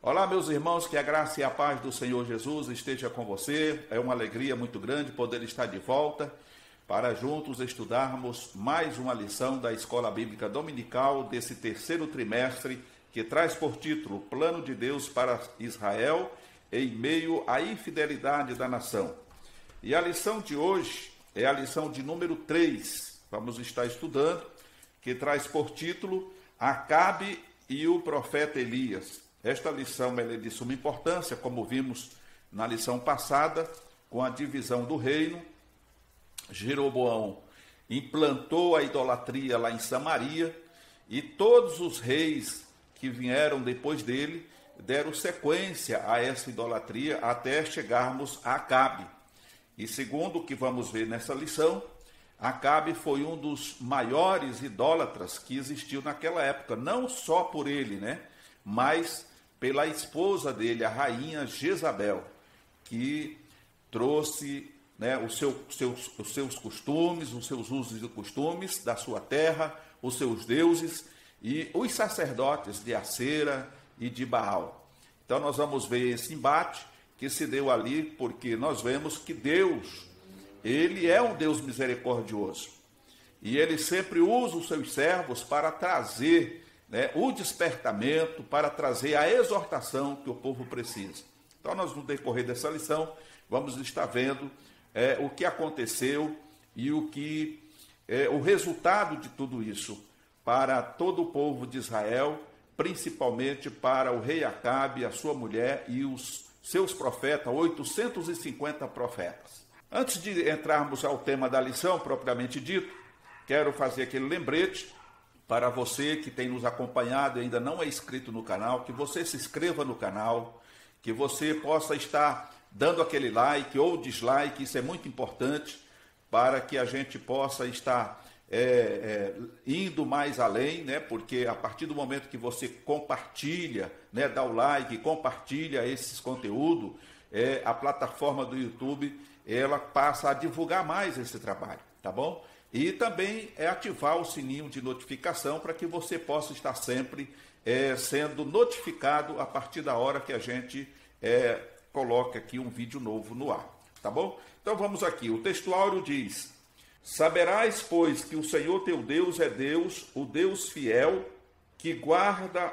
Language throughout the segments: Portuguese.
Olá, meus irmãos, que a graça e a paz do Senhor Jesus esteja com você. É uma alegria muito grande poder estar de volta para juntos estudarmos mais uma lição da Escola Bíblica Dominical desse terceiro trimestre, que traz por título Plano de Deus para Israel em meio à infidelidade da nação. E a lição de hoje é a lição de número 3. Vamos estar estudando, que traz por título Acabe e o profeta Elias. Esta lição é de suma importância, como vimos na lição passada, com a divisão do reino. Jeroboão implantou a idolatria lá em Samaria e todos os reis que vieram depois dele deram sequência a essa idolatria até chegarmos a Acabe. E segundo o que vamos ver nessa lição, Acabe foi um dos maiores idólatras que existiu naquela época, não só por ele, mas pela esposa dele, a rainha Jezabel, que trouxe os seus costumes, os seus usos e costumes da sua terra, os seus deuses e os sacerdotes de Acera e de Baal. Então nós vamos ver esse embate que se deu ali, porque nós vemos que Deus, Ele é um Deus misericordioso. E Ele sempre usa os seus servos para trazer o despertamento, para trazer a exortação que o povo precisa. Então nós, no decorrer dessa lição, vamos estar vendo o que aconteceu e o resultado de tudo isso para todo o povo de Israel, principalmente para o rei Acabe, a sua mulher e os seus profetas, 850 profetas. Antes de entrarmos ao tema da lição, propriamente dito, quero fazer aquele lembrete para você que tem nos acompanhado e ainda não é inscrito no canal, que você se inscreva no canal, que você possa estar dando aquele like ou dislike, isso é muito importante para que a gente possa estar indo mais além, porque a partir do momento que você compartilha, dá o like, compartilha esses conteúdos, a plataforma do YouTube, ela passa a divulgar mais esse trabalho, tá bom? E também ativar o sininho de notificação para que você possa estar sempre sendo notificado a partir da hora que a gente coloca aqui um vídeo novo no ar, tá bom? Então vamos aqui, o textuário diz: saberás, pois, que o Senhor teu Deus é Deus, o Deus fiel, que guarda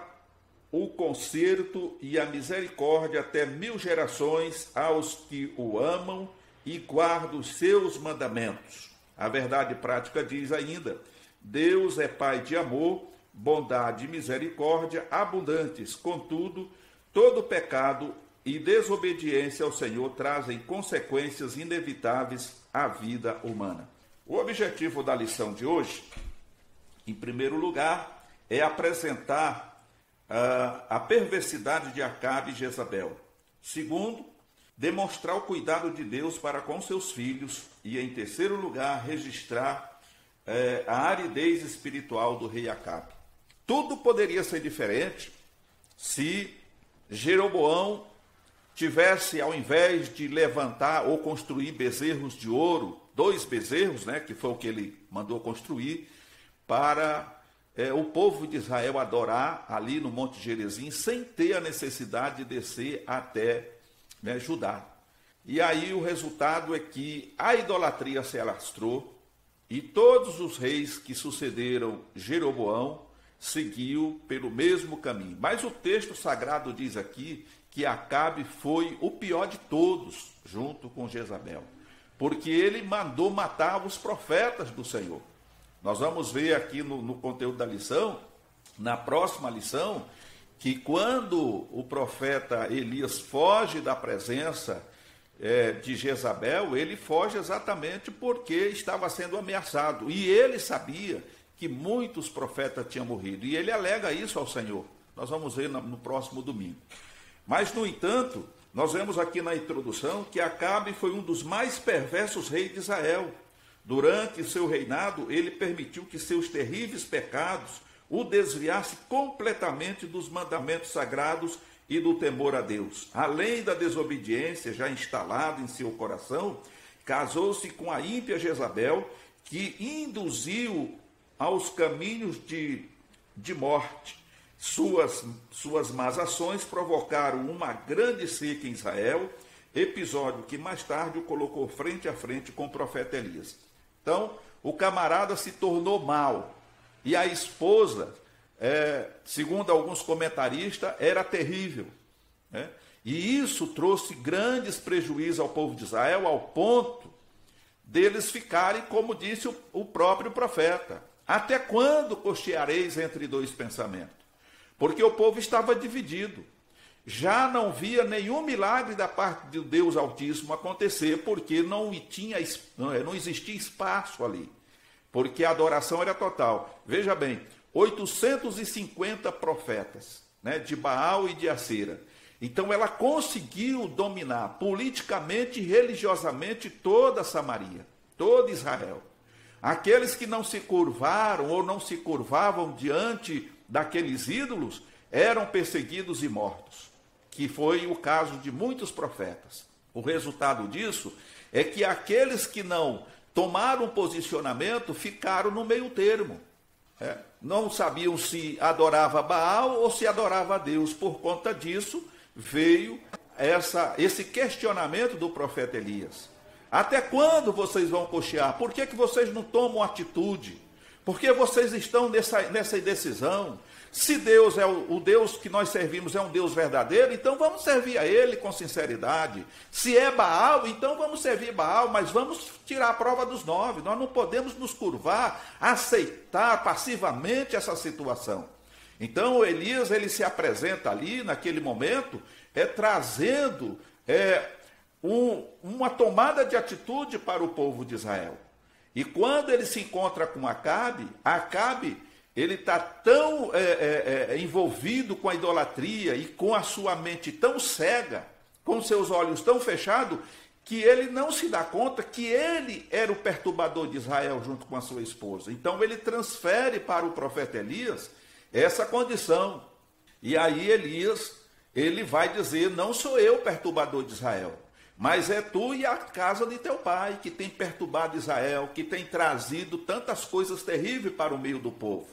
o conserto e a misericórdia até 1000 gerações aos que o amam e guardam os seus mandamentos. A verdade prática diz ainda: Deus é Pai de amor, bondade e misericórdia abundantes. Contudo, todo pecado e desobediência ao Senhor trazem consequências inevitáveis à vida humana. O objetivo da lição de hoje, em primeiro lugar, é apresentar a perversidade de Acabe e Jezabel. Segundo, demonstrar o cuidado de Deus para com seus filhos. E, em terceiro lugar, registrar a aridez espiritual do rei Acabe. Tudo poderia ser diferente se Jeroboão tivesse, ao invés de levantar ou construir bezerros de ouro, 2 bezerros, que foi o que ele mandou construir, para o povo de Israel adorar ali no Monte Gerizim, sem ter a necessidade de descer até Judá. E aí o resultado é que a idolatria se alastrou e todos os reis que sucederam Jeroboão seguiu pelo mesmo caminho. Mas o texto sagrado diz aqui que Acabe foi o pior de todos, junto com Jezabel, porque ele mandou matar os profetas do Senhor. Nós vamos ver aqui no conteúdo da lição, na próxima lição, que quando o profeta Elias foge da presença de Jezabel, ele foge exatamente porque estava sendo ameaçado. E ele sabia que muitos profetas tinham morrido. E ele alega isso ao Senhor. Nós vamos ver no próximo domingo. Mas, no entanto, nós vemos aqui na introdução que Acabe foi um dos mais perversos reis de Israel. Durante seu reinado, ele permitiu que seus terríveis pecados o desviasse completamente dos mandamentos sagrados e do temor a Deus. Além da desobediência já instalada em seu coração, casou-se com a ímpia Jezabel, que induziu aos caminhos de morte. Suas más ações provocaram uma grande seca em Israel, episódio que mais tarde o colocou frente a frente com o profeta Elias. Então, o camarada se tornou mau. E a esposa, segundo alguns comentaristas, era terrível. Né? E isso trouxe grandes prejuízos ao povo de Israel, ao ponto deles ficarem, como disse o próprio profeta: até quando cocheareis entre dois pensamentos? Porque o povo estava dividido. Já não via nenhum milagre da parte de Deus Altíssimo acontecer, porque não existia espaço ali, porque a adoração era total. Veja bem, 850 profetas, né, de Baal e de Acera. Então ela conseguiu dominar politicamente e religiosamente toda Samaria, todo Israel. Aqueles que não se curvaram ou não se curvavam diante daqueles ídolos eram perseguidos e mortos, que foi o caso de muitos profetas. O resultado disso é que aqueles que não tomaram posicionamento ficaram no meio termo. Não sabiam se adorava Baal ou se adorava a Deus. Por conta disso, veio esse questionamento do profeta Elias. Até quando vocês vão cochear? Por que vocês não tomam atitude? Por que vocês estão nessa indecisão? Se Deus é o Deus que nós servimos é um Deus verdadeiro, então vamos servir a Ele com sinceridade. Se é Baal, então vamos servir Baal, mas vamos tirar a prova dos 9. Nós não podemos nos curvar, aceitar passivamente essa situação. Então Elias, ele se apresenta ali, naquele momento, trazendo uma tomada de atitude para o povo de Israel. E quando ele se encontra com Acabe, ele está tão envolvido com a idolatria e com a sua mente tão cega, com seus olhos tão fechados, que ele não se dá conta que ele era o perturbador de Israel junto com a sua esposa. Então ele transfere para o profeta Elias essa condição. E aí Elias, ele vai dizer: não sou eu o perturbador de Israel, mas é tu e a casa de teu pai que tem perturbado Israel, que tem trazido tantas coisas terríveis para o meio do povo.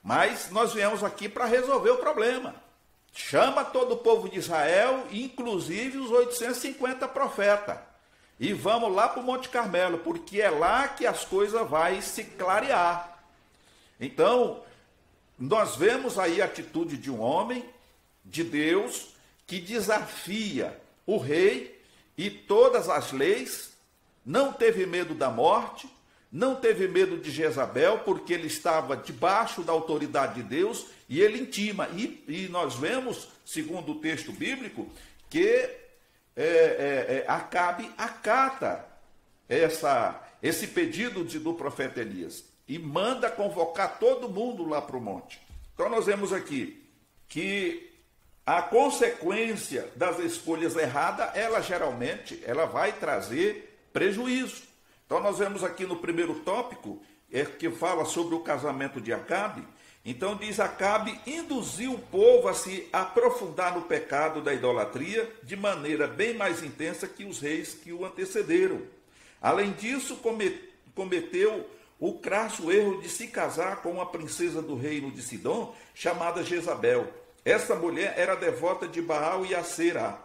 Mas nós viemos aqui para resolver o problema. Chama todo o povo de Israel, inclusive os 850 profetas, e vamos lá para o Monte Carmelo, porque é lá que as coisas vão se clarear. Então, nós vemos aí a atitude de um homem de Deus que desafia o rei e todas as leis, não teve medo da morte, não teve medo de Jezabel, porque ele estava debaixo da autoridade de Deus e ele intima. E nós vemos, segundo o texto bíblico, que Acabe acata esse pedido do profeta Elias e manda convocar todo mundo lá para o monte. Então nós vemos aqui que a consequência das escolhas erradas, geralmente vai trazer prejuízo. Então nós vemos aqui no primeiro tópico, que fala sobre o casamento de Acabe. Então diz: Acabe induziu o povo a se aprofundar no pecado da idolatria de maneira bem mais intensa que os reis que o antecederam. Além disso, cometeu o crasso erro de se casar com uma princesa do reino de Sidom, chamada Jezabel. Essa mulher era devota de Baal e Acera,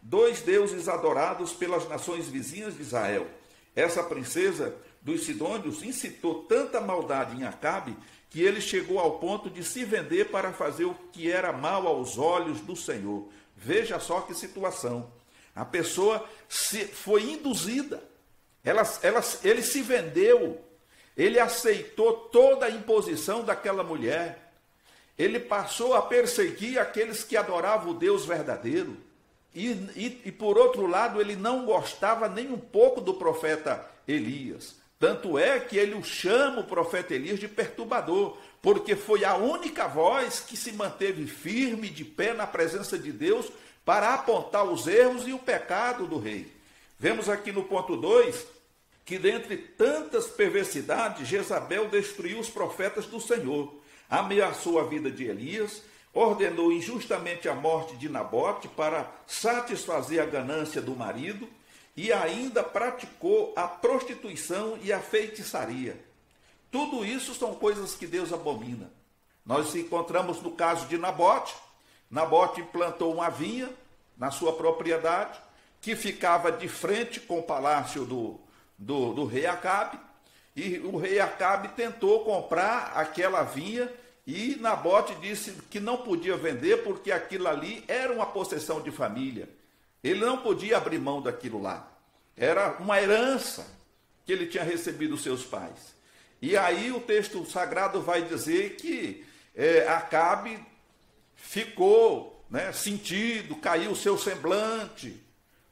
dois deuses adorados pelas nações vizinhas de Israel. Essa princesa dos sidônios incitou tanta maldade em Acabe que ele chegou ao ponto de se vender para fazer o que era mal aos olhos do Senhor. Veja só que situação. A pessoa foi induzida. Ele se vendeu. Ele aceitou toda a imposição daquela mulher. Ele passou a perseguir aqueles que adoravam o Deus verdadeiro. E por outro lado, ele não gostava nem um pouco do profeta Elias. Tanto é que ele chama o profeta Elias de perturbador, porque foi a única voz que se manteve firme, de pé na presença de Deus, para apontar os erros e o pecado do rei. Vemos aqui no ponto 2, que dentre tantas perversidades, Jezabel destruiu os profetas do Senhor, ameaçou a vida de Elias, ordenou injustamente a morte de Nabote para satisfazer a ganância do marido e ainda praticou a prostituição e a feitiçaria. Tudo isso são coisas que Deus abomina. Nós encontramos no caso de Nabote. Nabote plantou uma vinha na sua propriedade, que ficava de frente com o palácio do rei Acabe, e o rei Acabe tentou comprar aquela vinha, e Nabote disse que não podia vender, porque aquilo ali era uma possessão de família. Ele não podia abrir mão daquilo lá. Era uma herança que ele tinha recebido dos seus pais. E aí o texto sagrado vai dizer que Acabe ficou, sentido, caiu o seu semblante,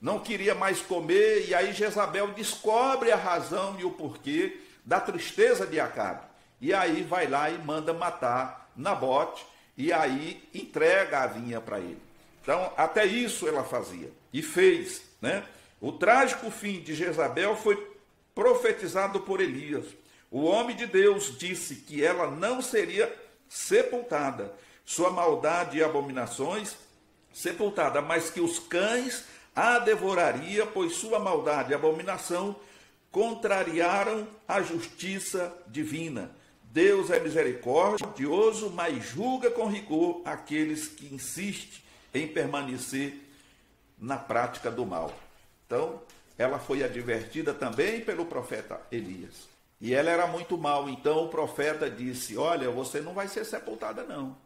não queria mais comer, e aí Jezabel descobre a razão e o porquê da tristeza de Acabe. E aí vai lá e manda matar Nabote, e aí entrega a vinha para ele. Então, até isso ela fazia, e fez. O trágico fim de Jezabel foi profetizado por Elias. O homem de Deus disse que ela não seria sepultada, sua maldade e abominações sepultada, mas que os cães a devoraria, pois sua maldade e abominação contrariaram a justiça divina. Deus é misericordioso, mas julga com rigor aqueles que insistem em permanecer na prática do mal. Então, ela foi advertida também pelo profeta Elias. E ela era muito mal, então o profeta disse: olha, você não vai ser sepultada não.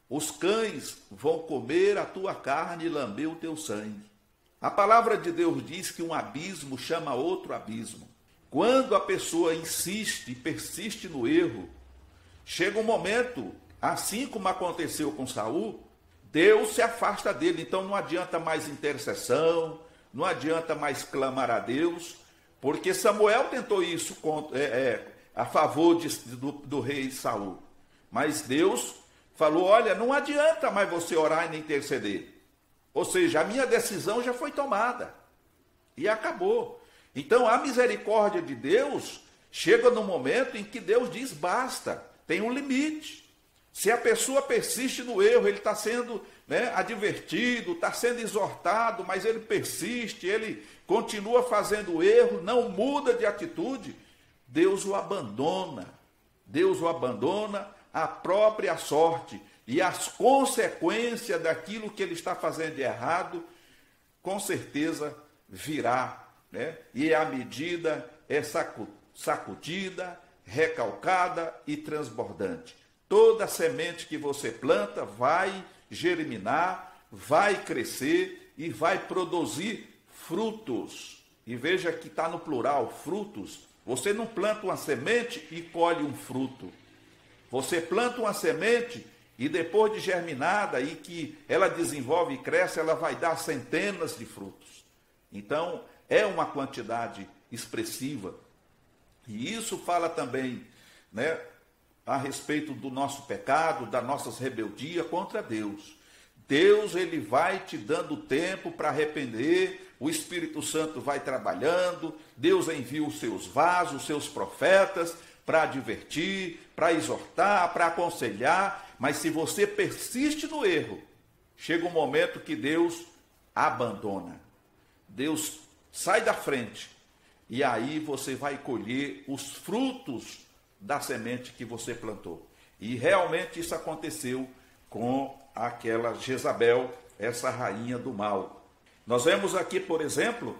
Os cães vão comer a tua carne e lamber o teu sangue. A palavra de Deus diz que um abismo chama outro abismo. Quando a pessoa insiste e persiste no erro, chega um momento, assim como aconteceu com Saul, Deus se afasta dele. Então não adianta mais intercessão, não adianta mais clamar a Deus, porque Samuel tentou isso a favor do rei Saul. Mas Deus falou: olha, não adianta mais você orar e nem interceder. Ou seja, a minha decisão já foi tomada. E acabou. Então a misericórdia de Deus chega no momento em que Deus diz: basta, tem um limite. Se a pessoa persiste no erro, ele está sendo advertido, está sendo exortado, mas ele persiste, ele continua fazendo o erro, não muda de atitude, Deus o abandona. Deus o abandona à própria sorte, e as consequências daquilo que ele está fazendo de errado, com certeza virá. E a medida é sacudida, recalcada e transbordante. Toda semente que você planta vai germinar, vai crescer e vai produzir frutos. E veja que está no plural, frutos. Você não planta uma semente e colhe um fruto. Você planta uma semente e depois de germinada e que ela desenvolve e cresce, ela vai dar centenas de frutos. Então, é uma quantidade expressiva. E isso fala também, a respeito do nosso pecado, das nossas rebeldias contra Deus. Deus, ele vai te dando tempo para arrepender, o Espírito Santo vai trabalhando, Deus envia os seus vasos, os seus profetas, para advertir, para exortar, para aconselhar, mas se você persiste no erro, chega um momento que Deus abandona. Deus sai da frente, e aí você vai colher os frutos da semente que você plantou. E realmente isso aconteceu com aquela Jezabel, essa rainha do mal. Nós vemos aqui, por exemplo,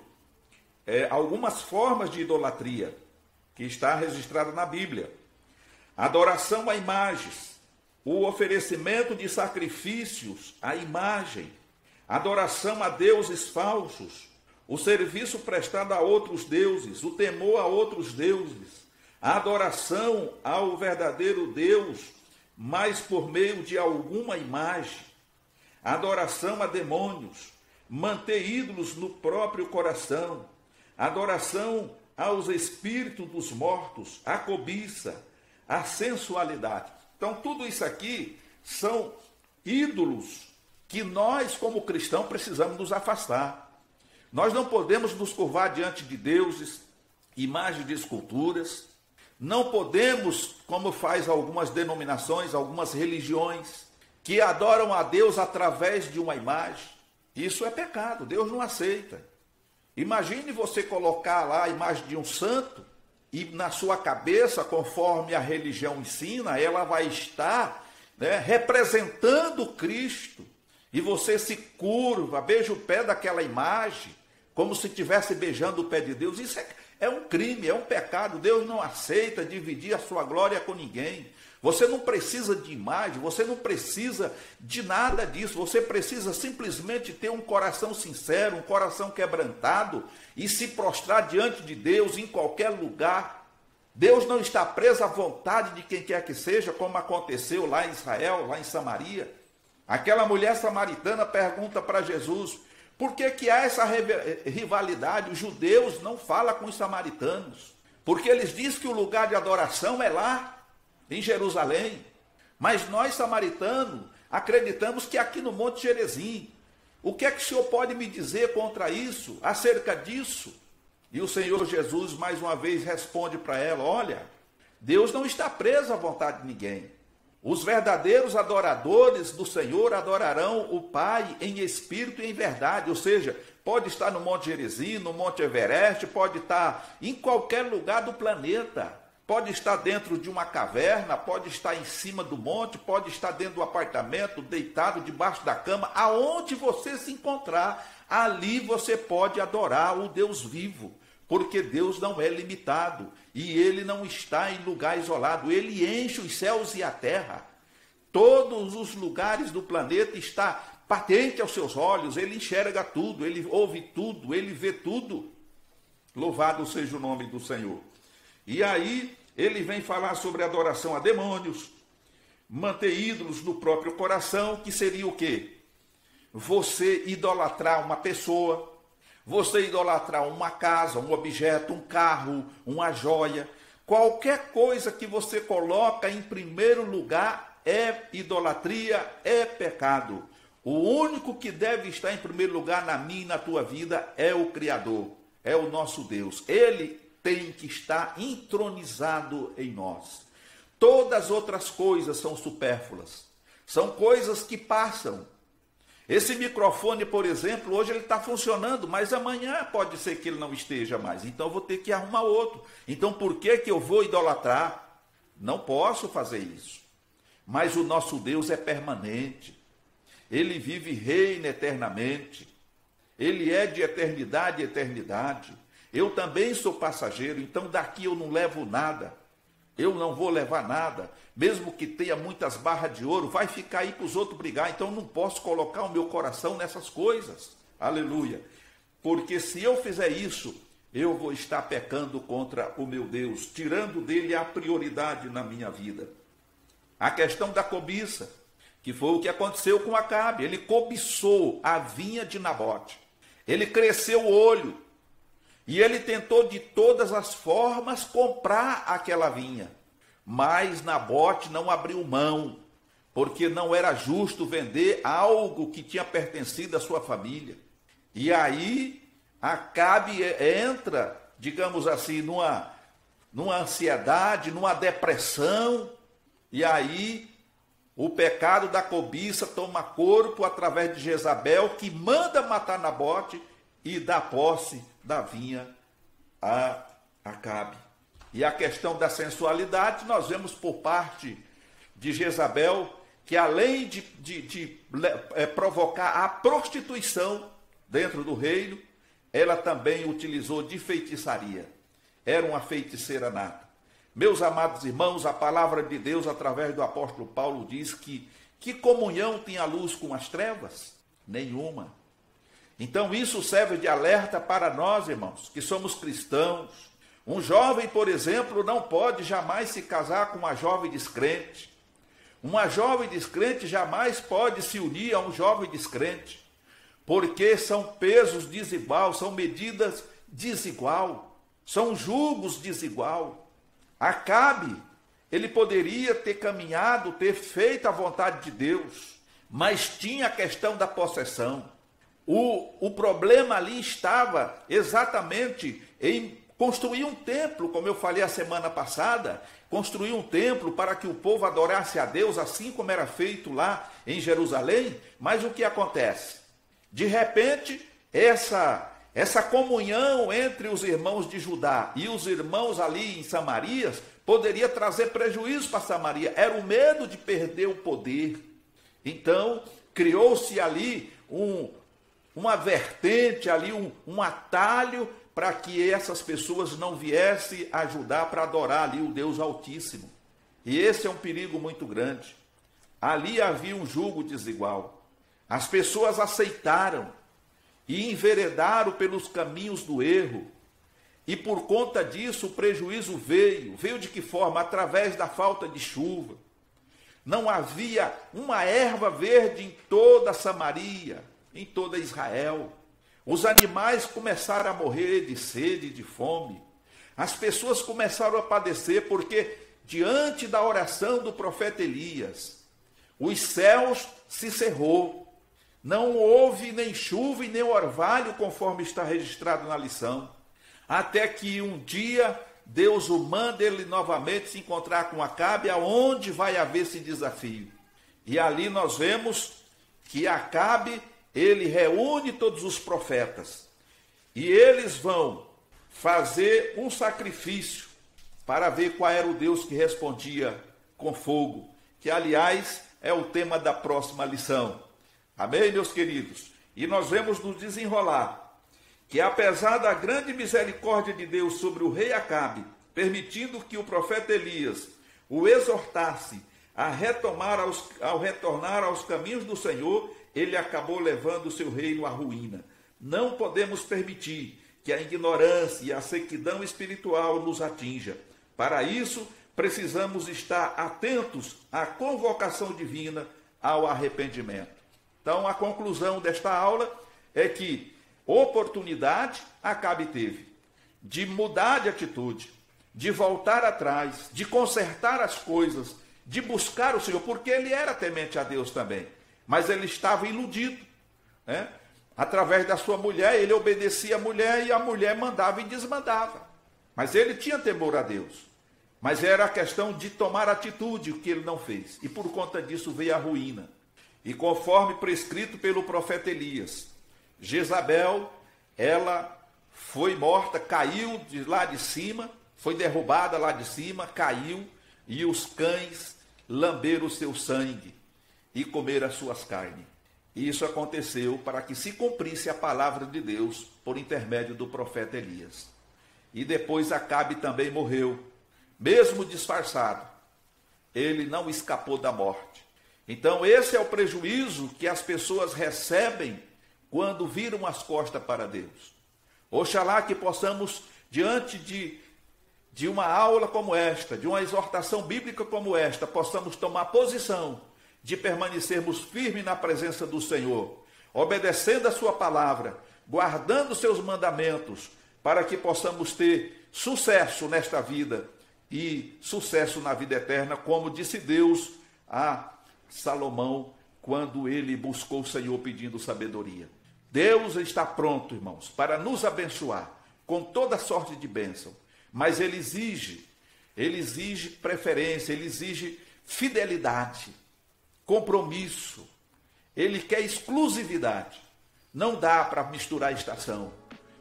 algumas formas de idolatria que está registrada na Bíblia. Adoração a imagens, o oferecimento de sacrifícios à imagem, adoração a deuses falsos, o serviço prestado a outros deuses, o temor a outros deuses, a adoração ao verdadeiro Deus, mas por meio de alguma imagem, a adoração a demônios, manter ídolos no próprio coração, a adoração aos espíritos dos mortos, a cobiça, a sensualidade. Então, tudo isso aqui são ídolos que nós, como cristãos, precisamos nos afastar. Nós não podemos nos curvar diante de deuses, imagens de esculturas. Não podemos, como faz algumas denominações, algumas religiões, que adoram a Deus através de uma imagem. Isso é pecado, Deus não aceita. Imagine você colocar lá a imagem de um santo e na sua cabeça, conforme a religião ensina, ela vai estar né, representando Cristo, e você se curva, beija o pé daquela imagem, como se estivesse beijando o pé de Deus, isso é um crime, é um pecado. Deus não aceita dividir a sua glória com ninguém. Você não precisa de imagem, você não precisa de nada disso, você precisa simplesmente ter um coração sincero, um coração quebrantado e se prostrar diante de Deus em qualquer lugar. Deus não está preso à vontade de quem quer que seja, como aconteceu lá em Israel, lá em Samaria. Aquela mulher samaritana pergunta para Jesus, por que há essa rivalidade? Os judeus não falam com os samaritanos, porque eles dizem que o lugar de adoração é lá, em Jerusalém. Mas nós, samaritanos, acreditamos que aqui no Monte Gerizim. O que é que o Senhor pode me dizer contra isso, acerca disso? E o Senhor Jesus, mais uma vez, responde para ela, olha, Deus não está preso à vontade de ninguém. Os verdadeiros adoradores do Senhor adorarão o Pai em espírito e em verdade, ou seja, pode estar no Monte Gerizim, no Monte Everest, pode estar em qualquer lugar do planeta, pode estar dentro de uma caverna, pode estar em cima do monte, pode estar dentro do apartamento, deitado debaixo da cama, aonde você se encontrar, ali você pode adorar o Deus vivo, porque Deus não é limitado e Ele não está em lugar isolado, Ele enche os céus e a terra. Todos os lugares do planeta está patente aos seus olhos, Ele enxerga tudo, Ele ouve tudo, Ele vê tudo. Louvado seja o nome do Senhor. E aí ele vem falar sobre adoração a demônios, manter ídolos no próprio coração, que seria o quê? Você idolatrar uma pessoa, você idolatrar uma casa, um objeto, um carro, uma joia, qualquer coisa que você coloca em primeiro lugar é idolatria, é pecado. O único que deve estar em primeiro lugar na minha e na tua vida é o Criador, é o nosso Deus. Ele tem que estar entronizado em nós. Todas as outras coisas são supérfluas, são coisas que passam. Esse microfone, por exemplo, hoje ele está funcionando, mas amanhã pode ser que ele não esteja mais, então eu vou ter que arrumar outro. Então por que eu vou idolatrar? Não posso fazer isso. Mas o nosso Deus é permanente, Ele vive e reina eternamente, Ele é de eternidade em eternidade. Eu também sou passageiro, então daqui eu não levo nada, eu não vou levar nada, mesmo que tenha muitas barras de ouro, vai ficar aí para os outros brigar, então eu não posso colocar o meu coração nessas coisas, aleluia, porque se eu fizer isso, eu vou estar pecando contra o meu Deus, tirando dele a prioridade na minha vida. A questão da cobiça, que foi o que aconteceu com Acabe, ele cobiçou a vinha de Nabote, ele cresceu o olho, e ele tentou de todas as formas comprar aquela vinha. Mas Nabote não abriu mão, porque não era justo vender algo que tinha pertencido à sua família. E aí Acabe entra, digamos assim, numa ansiedade, numa depressão. E aí o pecado da cobiça toma corpo através de Jezabel, que manda matar Nabote e dá posse da vinha a Acabe. E a questão da sensualidade, nós vemos por parte de Jezabel, que além de provocar a prostituição dentro do reino, ela também utilizou de feitiçaria. Era uma feiticeira nata. Meus amados irmãos, a palavra de Deus, através do apóstolo Paulo, diz que comunhão tem a luz com as trevas? Nenhuma. Então isso serve de alerta para nós, irmãos, que somos cristãos. Um jovem, por exemplo, não pode jamais se casar com uma jovem descrente. Uma jovem descrente jamais pode se unir a um jovem descrente, porque são pesos desiguais, são medidas desigual, são julgos desigual. Acabe, ele poderia ter caminhado, ter feito a vontade de Deus, mas tinha a questão da possessão. O problema ali estava exatamente em construir um templo, como eu falei a semana passada, construir um templo para que o povo adorasse a Deus, assim como era feito lá em Jerusalém. Mas o que acontece? De repente, essa comunhão entre os irmãos de Judá e os irmãos ali em Samarias poderia trazer prejuízo para Samaria, era o medo de perder o poder. Então, criou-se ali uma vertente, ali um atalho para que essas pessoas não viessem ajudar para adorar ali o Deus Altíssimo. E esse é um perigo muito grande. Ali havia um jugo desigual. As pessoas aceitaram e enveredaram pelos caminhos do erro. E por conta disso o prejuízo veio. Veio de que forma? Através da falta de chuva. Não havia uma erva verde em toda Samaria, em toda Israel. Os animais começaram a morrer de sede e de fome. As pessoas começaram a padecer porque, diante da oração do profeta Elias, os céus se cerrou. Não houve nem chuva e nem orvalho, conforme está registrado na lição. Até que um dia Deus o manda ele novamente se encontrar com Acabe, aonde vai haver esse desafio. E ali nós vemos que Acabe, ele reúne todos os profetas. E eles vão fazer um sacrifício para ver qual era o Deus que respondia com fogo. Que, aliás, é o tema da próxima lição. Amém, meus queridos? E nós vemos no desenrolar que, apesar da grande misericórdia de Deus sobre o rei Acabe, permitindo que o profeta Elias o exortasse a ao retornar aos caminhos do Senhor, ele acabou levando o seu reino à ruína. Não podemos permitir que a ignorância e a sequidão espiritual nos atinja. Para isso, precisamos estar atentos à convocação divina, ao arrependimento. Então, a conclusão desta aula é que oportunidade Acabe teve de mudar de atitude, de voltar atrás, de consertar as coisas, de buscar o Senhor, porque ele era temente a Deus também, mas ele estava iludido, né? Através da sua mulher, ele obedecia a mulher e a mulher mandava e desmandava, mas ele tinha temor a Deus, mas era a questão de tomar atitude, o que ele não fez, e por conta disso veio a ruína. E conforme prescrito pelo profeta Elias, Jezabel, ela foi morta, caiu de lá de cima, foi derrubada lá de cima, caiu, e os cães lamberam o seu sangue e comeram as suas carnes. E isso aconteceu para que se cumprisse a palavra de Deus por intermédio do profeta Elias. E depois Acabe também morreu, mesmo disfarçado. Ele não escapou da morte. Então esse é o prejuízo que as pessoas recebem quando viram as costas para Deus. Oxalá que possamos, diante de uma aula como esta, de uma exortação bíblica como esta, possamos tomar posição de permanecermos firmes na presença do Senhor, obedecendo a sua palavra, guardando seus mandamentos, para que possamos ter sucesso nesta vida e sucesso na vida eterna, como disse Deus a Salomão, quando ele buscou o Senhor pedindo sabedoria. Deus está pronto, irmãos, para nos abençoar com toda sorte de bênção, mas ele exige preferência, ele exige fidelidade, compromisso, ele quer exclusividade. Não dá para misturar estação,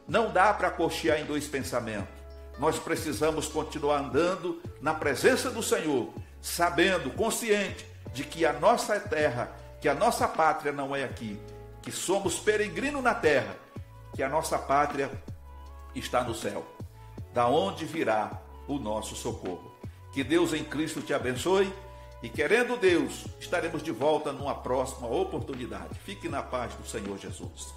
não dá para cochear em dois pensamentos. Nós precisamos continuar andando na presença do Senhor, sabendo, consciente de que a nossa terra, que a nossa pátria não é aqui, que somos peregrinos na terra, que a nossa pátria está no céu, da onde virá o nosso socorro. Que Deus em Cristo te abençoe e, querendo Deus, estaremos de volta numa próxima oportunidade. Fique na paz do Senhor Jesus.